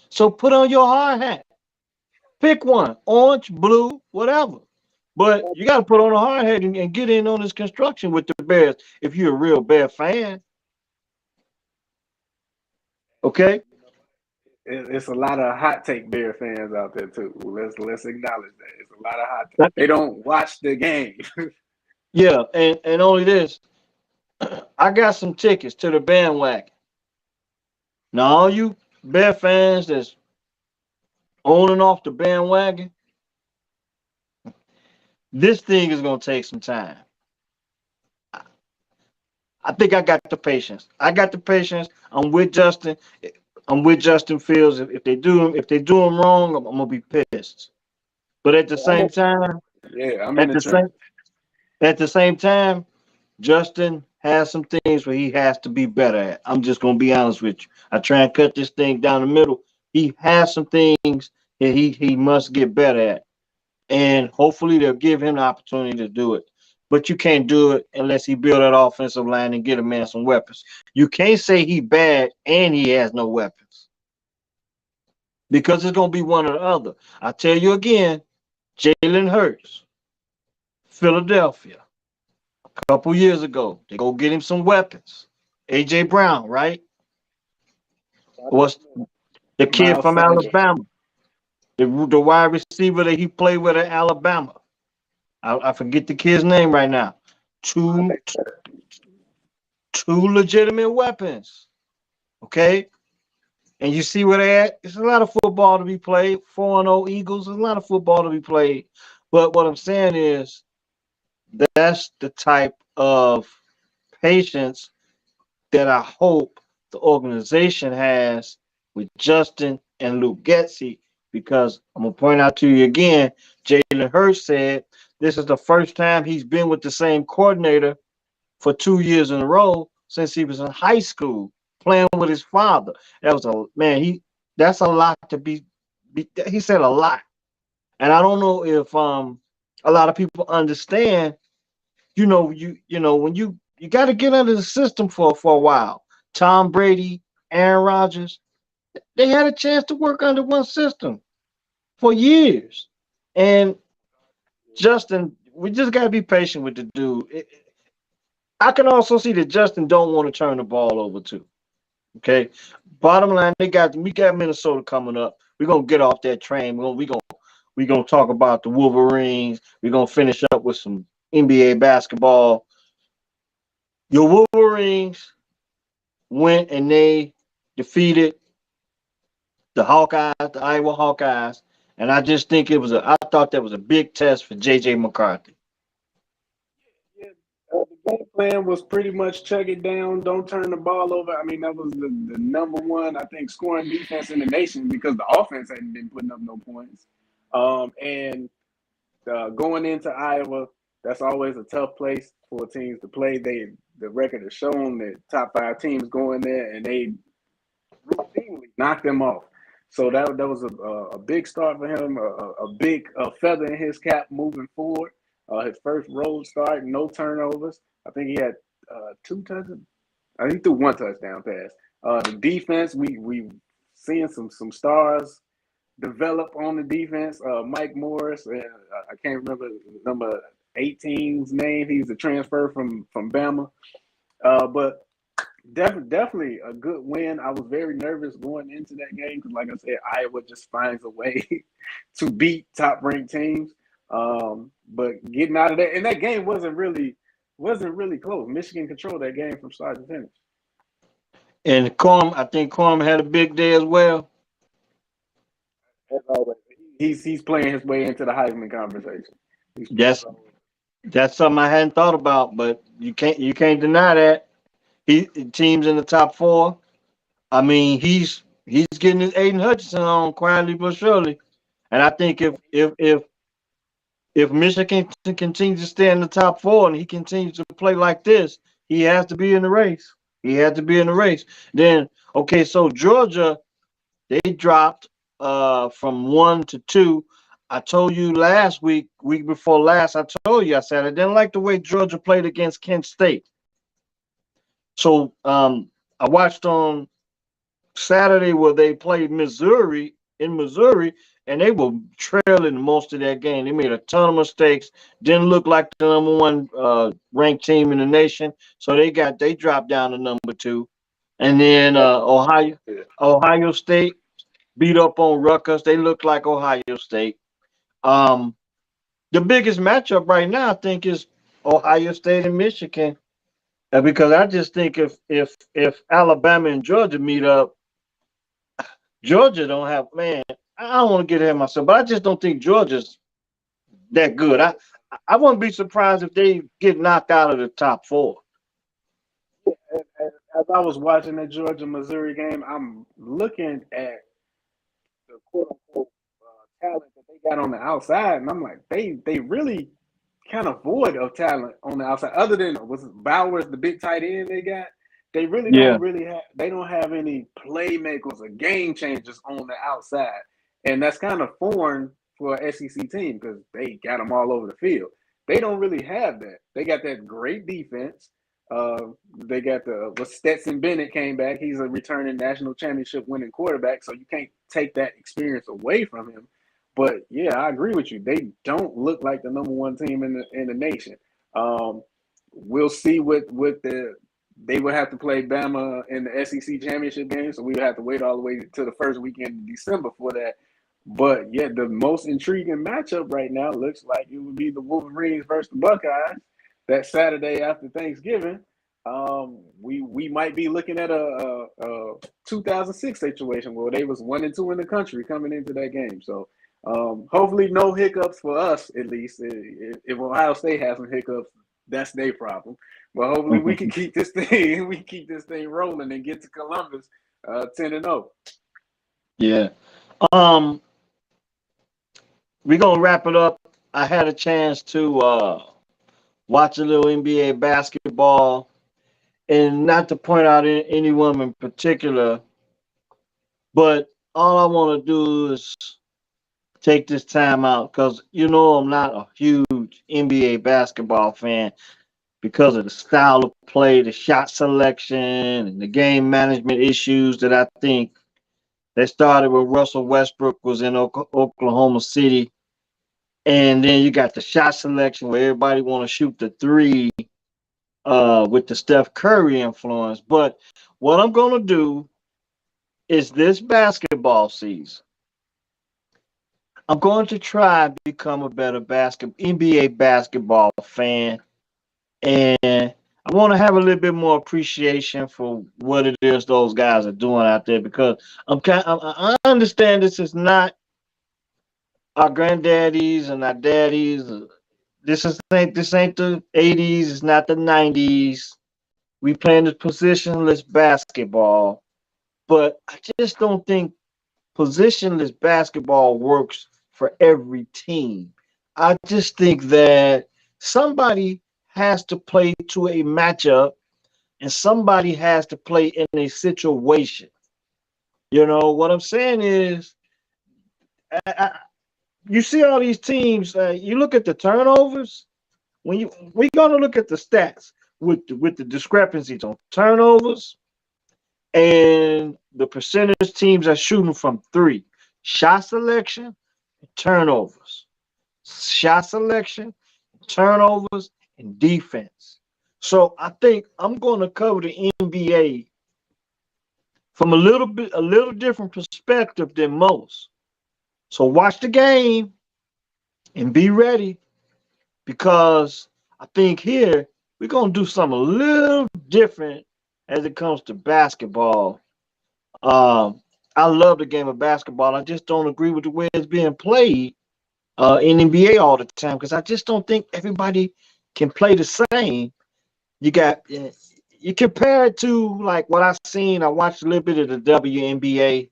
So put on your hard hat. Pick one, orange, blue, whatever. But you got to put on a hard hat and get in on this construction with the Bears if you're a real Bear fan. Okay? It's a lot of hot take Bear fans out there too. Let's acknowledge that. It's a lot of hot take. They don't watch the game. Yeah, and only this, I got some tickets to the bandwagon. Now, all you Bear fans that's on and off the bandwagon, this thing is going to take some time. I think I got the patience. I got the patience. I'm with Justin. I'm with Justin Fields. If they do him wrong, I'm gonna be pissed. But at the same time, Yeah, I'm in at the the trench. same at the same time, Justin has some things where he has to be better at. I'm just gonna be honest with you. I try and cut this thing down the middle. He has some things that he must get better at, and hopefully they'll give him the opportunity to do it. But you can't do it unless he build that offensive line and get a man some weapons. You can't say he bad and he has no weapons because it's gonna be one or the other. I tell you again, Jalen Hurts, Philadelphia, a couple years ago, they go get him some weapons. AJ Brown, right? Was the kid Miles from Sanders. Alabama, the wide receiver that he played with at Alabama. I forget the kid's name right now. Two two legitimate weapons. Okay? And you see where they at? It's a lot of football to be played. 4-0 Eagles, there's a lot of football to be played. But what I'm saying is that's the type of patience that I hope the organization has with Justin and Luke Getzey, because I'm gonna point out to you again, Jalen Hurts said this is the first time he's been with the same coordinator for 2 years in a row since he was in high school playing with his father. That was a man. That's a lot to be. He said a lot, and I don't know if a lot of people understand. You know when you got to get under the system for a while. Tom Brady, Aaron Rodgers, they had a chance to work under one system for years, and Justin, we just got to be patient with the dude. I can also see that Justin don't want to turn the ball over too. Okay. Bottom line, we got Minnesota coming up. We're gonna get off that train. We gonna talk about the Wolverines. We're gonna finish up with some NBA basketball. Your Wolverines went and they defeated the Hawkeyes, the Iowa Hawkeyes, and I just think I thought that was a big test for JJ McCarthy. Yeah, the game plan was pretty much chug it down, don't turn the ball over. I mean, that was the number one, I think, scoring defense in the nation because the offense hadn't been putting up no points. And going into Iowa, that's always a tough place for teams to play. The record has shown that top five teams go in there and they routinely knock them off. So that was a big start for him, a big feather in his cap moving forward. His first road start, no turnovers. I think he had two touchdowns. I think he threw one touchdown pass. The defense, we seeing some stars develop on the defense. Mike Morris, I can't remember number 18's name. He's a transfer from Bama. But definitely a good win. I was very nervous going into that game because, like I said, Iowa just finds a way to beat top-ranked teams. But getting out of that, and that game wasn't really close. Michigan controlled that game from start to finish. And I think Corm had a big day as well. As always, he's playing his way into the Heisman conversation. That's that's something I hadn't thought about, but you can't deny that. He teams in the top four. I mean, he's getting his Aiden Hutchinson on quietly but surely. And I think if Michigan continues to stay in the top four and he continues to play like this, He has to be in the race. He had to be in the race. Then okay, so Georgia, they dropped from 1 to 2. I told you last week before last, I told you, I said I didn't like the way Georgia played against Kent State. So I watched on Saturday where they played Missouri in Missouri, and they were trailing most of that game. They made a ton of mistakes. Didn't look like the number one ranked team in the nation, so they dropped down to number 2. And then Ohio State beat up on Rutgers. They look like Ohio State. Um, the biggest matchup right now, I think, is Ohio State and Michigan, because I just think if Alabama and Georgia meet up, Georgia don't have man. I don't want to get ahead of myself, but I just don't think Georgia's that good. I wouldn't be surprised if they get knocked out of the top 4. As I was watching the Georgia Missouri game, I'm looking at the quote unquote talent that they got on the outside, and I'm like, they really kind of void of talent on the outside. Other than was Bowers, the big tight end they got, they really Yeah, don't they don't have any playmakers or game changers on the outside, and that's kind of foreign for an SEC team because they got them all over the field. They don't really have that. They got that great defense. They got Stetson Bennett came back. He's a returning national championship winning quarterback, so you can't take that experience away from him. But yeah, I agree with you. They don't look like the number one team in the nation. We'll see what they would have to play Bama in the SEC championship game, so we would have to wait all the way to the first weekend in December for that. But yeah, the most intriguing matchup right now looks like it would be the Wolverines versus the Buckeyes that Saturday after Thanksgiving. We might be looking at a 2006 situation where they was 1-2 in the country coming into that game. So hopefully no hiccups for us at least. If Ohio State has some hiccups, that's their problem. But hopefully we can keep this thing rolling and get to Columbus 10-0. yeah. We're gonna wrap it up. I had a chance to watch a little NBA basketball, and not to point out anyone in particular, but all I want to do is take this time out because I'm not a huge NBA basketball fan because of the style of play, the shot selection, and the game management issues that I think they started when Russell Westbrook was in Oklahoma City. And then you got the shot selection where everybody want to shoot the three with the Steph Curry influence. But what I'm going to do is this basketball season, I'm going to try to become a better NBA basketball fan. And I want to have a little bit more appreciation for what it is those guys are doing out there because I understand this is not our granddaddies and our daddies. This ain't the 80s. It's not the 90s. We playing this positionless basketball, but I just don't think positionless basketball works for every team. I just think that somebody has to play to a matchup and somebody has to play in a situation. What I'm saying is, you see all these teams. You look at the turnovers. We're gonna look at the stats with the discrepancies on turnovers and the percentage teams are shooting from three. Shot selection, turnovers. Shot selection, turnovers, and defense. So I think I'm going to cover the NBA from a little different perspective than most. So watch the game and be ready because I think here we're going to do something a little different as it comes to basketball. Um, I love the game of basketball. I just don't agree with the way it's being played in NBA all the time because I just don't think everybody can play the same. You compare it to like what I've seen. I watched a little bit of the WNBA,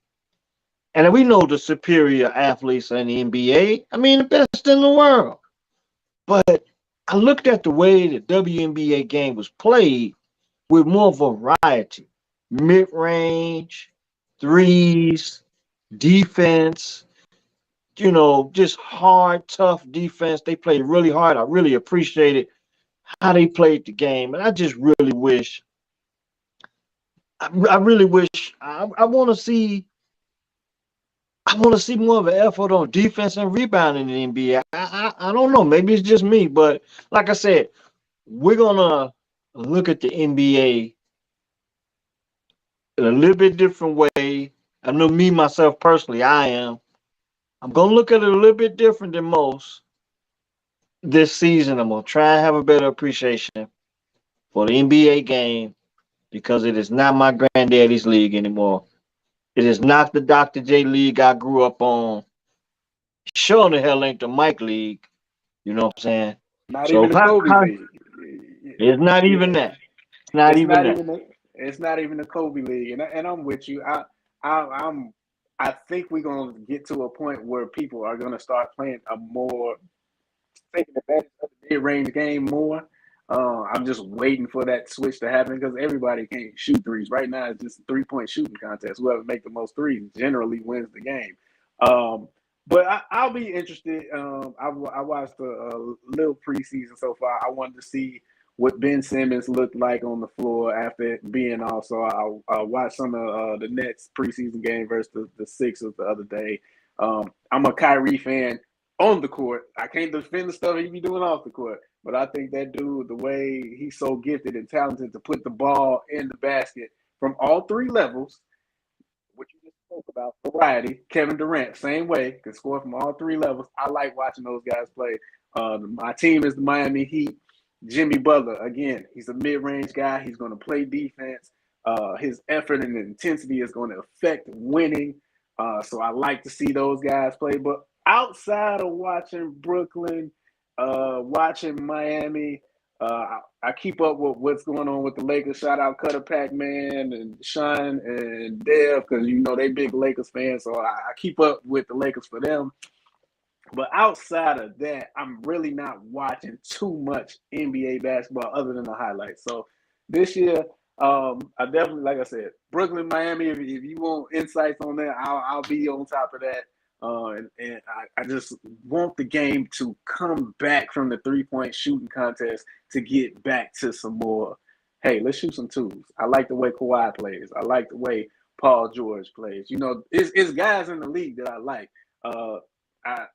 and we know the superior athletes in the NBA. I mean, the best in the world. But I looked at the way the WNBA game was played, with more variety, mid range, threes, defense. Just hard, tough defense. They played really hard. I really appreciated how they played the game, and I just really wish. I really wish. I want to see. I want to see more of an effort on defense and rebounding in the NBA. I don't know. Maybe it's just me, but like I said, we're gonna look at the NBA in a little bit different way. I know me myself personally, I am. I'm gonna look at it a little bit different than most this season. I'm gonna try and have a better appreciation for the NBA game because it is not my granddaddy's league anymore. It is not the Dr. J league I grew up on. Sure the hell ain't the Mike league. You know what I'm saying? Not So even the Kobe how League. it's not even Yeah, that. It's not it's even not that. even it's not even the Kobe League, and I'm with you. I'm I think we're gonna get to a point where people are gonna start playing a more taking advantage of the mid-range game more. I'm just waiting for that switch to happen because everybody can't shoot threes right now. It's just a three-point shooting contest. Whoever make the most threes generally wins the game. Um, but I'll be interested. I watched a little preseason so far. I wanted to see what Ben Simmons looked like on the floor after being off. So I watched some of the Nets preseason game versus the Sixers the other day. I'm a Kyrie fan on the court. I can't defend the stuff he be doing off the court, but I think that dude, the way he's so gifted and talented to put the ball in the basket from all three levels, what you just spoke about, variety. Kevin Durant, same way, can score from all three levels. I like watching those guys play. My team is the Miami Heat. Jimmy Butler, again, he's a mid-range guy. He's going to play defense. His effort and intensity is going to affect winning. So I like to see those guys play. But outside of watching Brooklyn, watching Miami, I keep up with what's going on with the Lakers. Shout out Cutter Pac-Man and Sean and Dev because they big Lakers fans. So I keep up with the Lakers for them. But outside of that, I'm really not watching too much NBA basketball other than the highlights. So this year, I definitely, like I said, Brooklyn, Miami. If you want insights on that, I'll be on top of that. And I just want the game to come back from the 3-point shooting contest to get back to some more. Hey, let's shoot some twos. I like the way Kawhi plays. I like the way Paul George plays. It's guys in the league that I like. I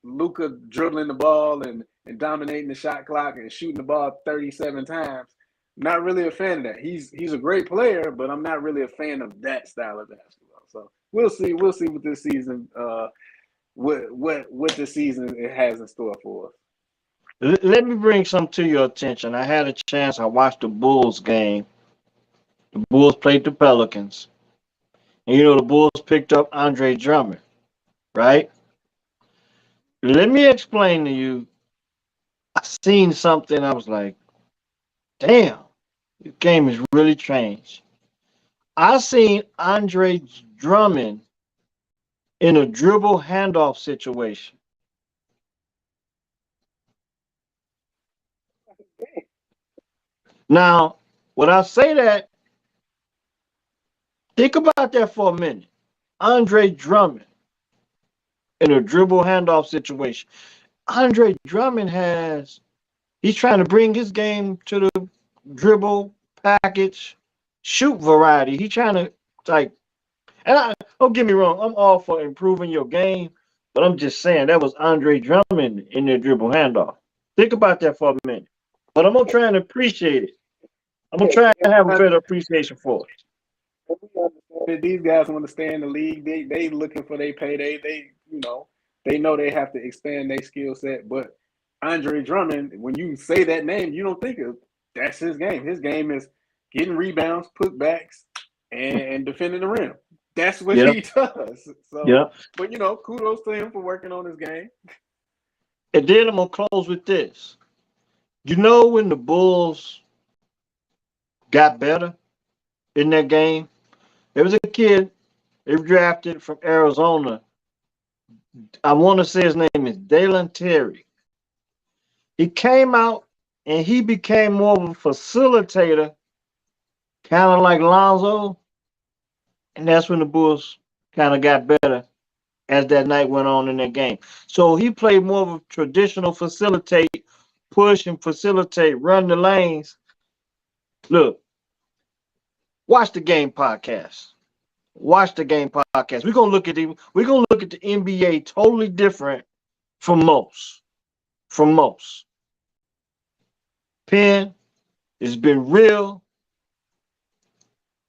Luka dribbling the ball and dominating the shot clock and shooting the ball 37 times. Not really a fan of that. He's a great player, but I'm not really a fan of that style of basketball. So we'll see. We'll see what this season what the season it has in store for us. Let me bring some to your attention. I had a chance. I watched the Bulls game. The Bulls played the Pelicans. And the Bulls picked up Andre Drummond, right? Let me explain to you. I seen something. I was like, damn, this game has really changed. I seen Andre Drummond in a dribble handoff situation. Now, when I say that, think about that for a minute. Andre Drummond in a dribble handoff situation. Andre Drummond he's trying to bring his game to the dribble, package, shoot variety. He's trying to, like, and don't get me wrong, I'm all for improving your game, but I'm just saying that was Andre Drummond in the dribble handoff. Think about that for a minute. But I'm gonna try and appreciate it. I'm gonna Yeah, try and have a better appreciation for it. we understand that these guys want to stay in the league. They looking for their payday. They know they have to expand their skill set. But Andre Drummond, when you say that name, you don't think of that's his game. His game is getting rebounds, putbacks, and defending the rim. That's what Yep, he does. So, yep. but kudos to him for working on his game. And then I'm gonna close with this. When the Bulls got better in that game, there was a kid they drafted from Arizona. I want to say his name is Dalen Terry. He came out and he became more of a facilitator kind of like Lonzo, and that's when the Bulls kind of got better as that night went on in that game. So he played more of a traditional facilitate, push and facilitate, run the lanes. Look, watch the game podcast. Watch the game podcast. We're gonna look at the NBA totally different from most. From most. Penn, it's been real.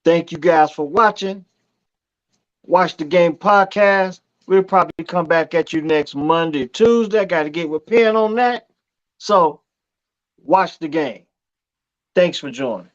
Thank you guys for watching. Watch the game podcast. We'll probably come back at you next Monday, Tuesday. I got to get with Penn on that. So watch the game. Thanks for joining.